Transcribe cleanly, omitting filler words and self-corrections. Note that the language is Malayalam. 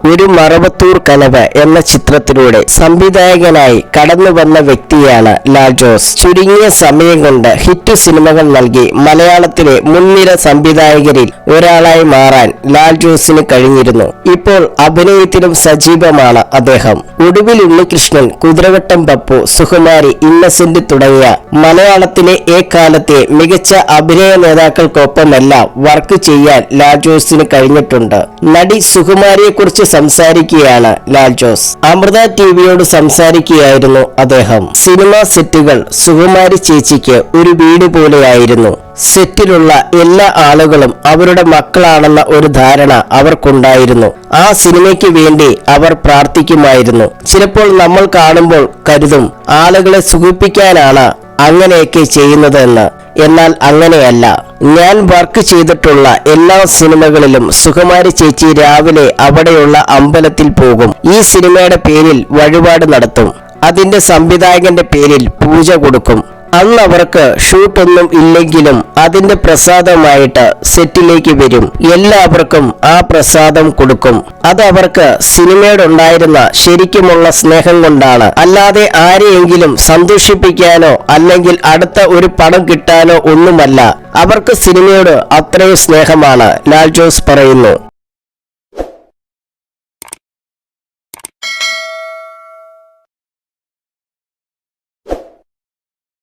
ഒരു മറവത്തൂർ കനവ് എന്ന ചിത്രത്തിലൂടെ സംവിധായകനായി കടന്നു വന്ന വ്യക്തിയാണ് ലാൽ ജോസ്. ചുരുങ്ങിയ സമയം കൊണ്ട് ഹിറ്റ് സിനിമകൾ നൽകി മലയാളത്തിലെ മുൻനിര സംവിധായകരിൽ ഒരാളായി മാറാൻ ലാൽ ജോസിന് കഴിഞ്ഞിരുന്നു. ഇപ്പോൾ അഭിനയത്തിലും സജീവമാണ് അദ്ദേഹം. ഒടുവിൽ ഉണ്ണികൃഷ്ണൻ, കുതിരവട്ടം പപ്പു, സുകുമാരി, ഇന്നസെന്റ് തുടങ്ങിയ മലയാളത്തിലെ എക്കാലത്തെ മികച്ച അഭിനയ നേതാക്കൾക്കൊപ്പമെല്ലാം വർക്ക് ചെയ്യാൻ ലാൽ ജോസിന് കഴിഞ്ഞിട്ടുണ്ട്. നടി സുകുമാരിയെ കുറിച്ച് സംസാരിക്കുകയാണ് ലാൽ ജോസ്. അമൃത ടിവിയോട് സംസാരിക്കുകയായിരുന്നു അദ്ദേഹം. സിനിമാ സെറ്റുകൾ സുകുമാരി ചേച്ചിക്ക് ഒരു വീട് പോലെയായിരുന്നു. സെറ്റിലുള്ള എല്ലാ ആളുകളും അവരുടെ മക്കളാണെന്ന ഒരു ധാരണ അവർക്കുണ്ടായിരുന്നു. ആ സിനിമയ്ക്ക് വേണ്ടി അവർ പ്രാർത്ഥിക്കുമായിരുന്നു. ചിലപ്പോൾ നമ്മൾ കാണുമ്പോൾ കരുതും ആളുകളെ സുഖിപ്പിക്കാനാണ് അങ്ങനെയൊക്കെ ചെയ്യുന്നതെന്ന്. എന്നാൽ അങ്ങനെയല്ല. ഞാൻ വർക്ക് ചെയ്തിട്ടുള്ള എല്ലാ സിനിമകളിലും സുകുമാരി ചേച്ചി രാവിലെ അവിടെയുള്ള അമ്പലത്തിൽ പോകും. ഈ സിനിമയുടെ പേരിൽ വഴിപാട് നടത്തും. അതിന്റെ സംവിധായകന്റെ പേരിൽ പൂജ കൊടുക്കും. അന്ന് അവർക്ക് ഷൂട്ടൊന്നും ഇല്ലെങ്കിലും അതിന്റെ പ്രസാദമായിട്ട് സെറ്റിലേക്ക് വരും. എല്ലാവർക്കും ആ പ്രസാദം കൊടുക്കും. അത് അവർക്ക് സിനിമയോടുണ്ടായിരുന്ന ശരിക്കുമുള്ള സ്നേഹം കൊണ്ടാണ്. അല്ലാതെ ആരെയെങ്കിലും സന്തോഷിപ്പിക്കാനോ അല്ലെങ്കിൽ അടുത്ത ഒരു പണം കിട്ടാനോ ഒന്നുമല്ല. അവർക്ക് സിനിമയോട് അത്രയും സ്നേഹമാണ്, ലാൽ ജോസ് പറയുന്നു.